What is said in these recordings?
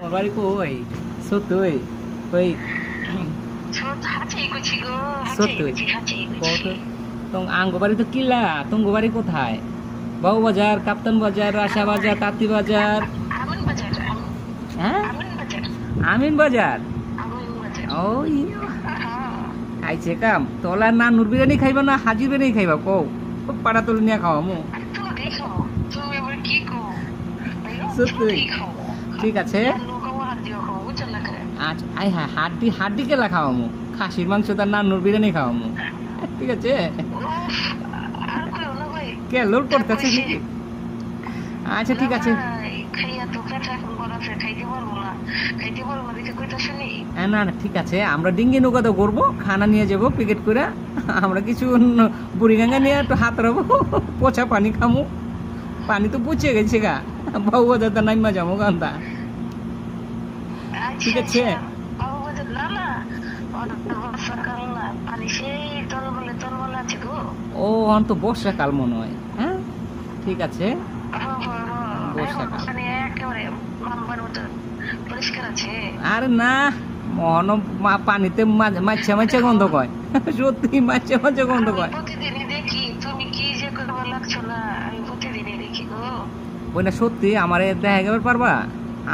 তোমার বাড়ি কই? সত্যই কই? সত্যই কত? আঙ্গ বাড়ি তো কিলা, তুঙ্গ বাড়ি কোথায়? বাবু বাজার, কাপ্তান বাজার, রাশা বাজার, তাঁতি বাজার, হ্যাঁ আমিন বাজার। ওই আইছে কাম তোলা না, নুর বিরিয়ানি খাইবা না হাজির বিরিয়ানি খাইবা? কও পাড়া তুলে নিয়ে খাওয়া মু। ঠিক আছে আচ্ছা, আই হ্যাঁ হাড্ডি কেলা খাওয়া মু, খাসির মাংস তার না নুর বিরিয়ানি খাওয়া মু। ঠিক আছে কে লোড করতেছে নাকি? আচ্ছা ঠিক আছে না না ঠিক আছে, আমরা ডিঙ্গি নৌকা তো করবো, খানা নিয়ে যাবো প্যাকেট করে, আমরা কিছু বুড়িগঙ্গা নিয়ে একটু হাত রাখবো, পচা পানি খামু, পানি তো পচে গেছে গা, বাবু দাদা নাইমা যাবো গান্ধা। ঠিক আছে ও অন তো বর্ষাকাল মনে হয়। হ্যাঁ ঠিক আছে বর্ষাকাল। আরে না মহন পানিতে মাছে মাছে গন্ধ কয়, সত্যি মাছে মাছে গন্ধ কয়। ওই না সত্যি আমার দেখা গেবার পারবা?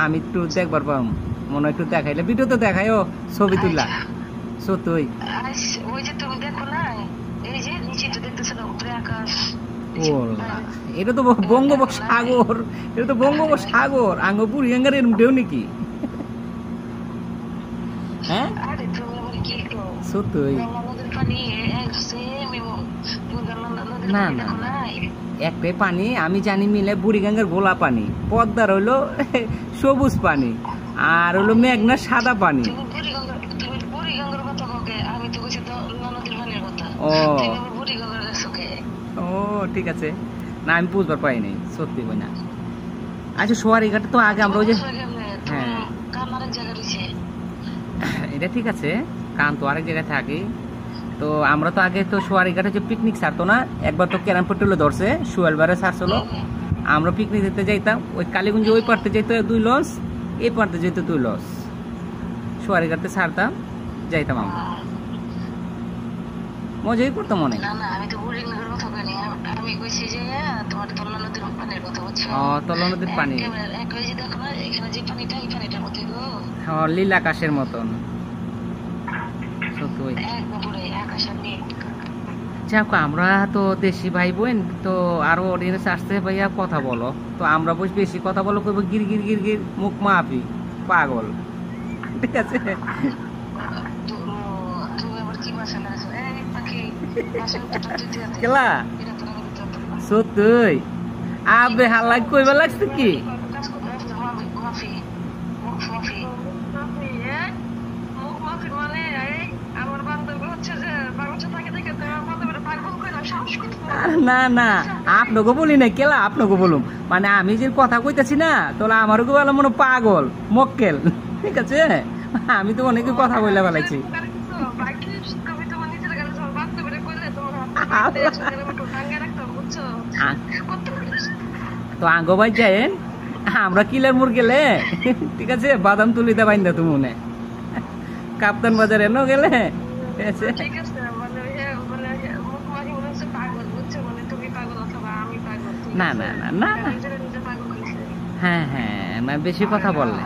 আমি একটু দেখবার পারম মনে, একটু দেখাইলে ভিডিও তো দেখাই, ও ছবি তুললা সত্যি। এটা তো বঙ্গোপসাগর, এটা তো বঙ্গোপসাগর, আঙ্গপুরি গঙ্গার এরম ঢেউ নাকি? হ্যাঁ সত্যি না না একটাই পানি আমি জানি মিলে বুড়িগঙ্গার গোলা পানি, পদ্মার হইলো সবুজ পানি, আর হইলো মেঘনার সাদা পানি। ও ও ঠিক আছে না আমি বুঝবার পাই নাই সত্যি বই না। আচ্ছা সোয়ারি ঘাটে তো আগে আমরা ওই যে, হ্যাঁ এটা ঠিক আছে, কারণ তো আরেক জায়গায় থাকি, তো আমরা তো আগে তো সোয়ারি ঘাটে যে পিকনিক ছাড়তো না, একবার তো ক্যারাম পেট্রোলে ধরছে, সুয়েলবারে ছাড়ছিল, আমরা পিকনিক দিতে যাইতাম, ওই কালীগঞ্জে ওই পাড়তে যেত 2 লঞ্চ, এই পাড়তে যেত 2 লঞ্চ, সোয়ারি ঘাটে ছাড়তাম যাইতাম আমরা, মজাই করতাম অনেক। তলা নদীর পানি লীল আকাশের মতন সত্যি। যাক আমরা তো দেশি ভাই বোন, তো আরো অডিয়েন্স আসছে, ভাইয়া কথা বলো, তো আমরা বেশি কথা বলো কইব গির গির গির গির মুখ মাফি পাগল। ঠিক আছে কেলা সত্যি আবে হাল্লা কইবা লাগছে কি? না না আপনাকে বলি না কেলা, আপনাকে বলুম মানে আমি যে কথা কইতাছি না, তোলা আমারও বলা মনে পাগল মক্কেল। ঠিক আছে আমি তো অনেকে কথা বলে ফেলাইছি। তো আঙ্গ ভাই যায় আমরা কিলার মোড় গেলে, ঠিক আছে বাদাম তুলিতে বাইন্দা তুমি মনে কাপ্তান বাজার এনো গেলে, ঠিক আছে না না না না হ্যাঁ হ্যাঁ বেশি কথা বললে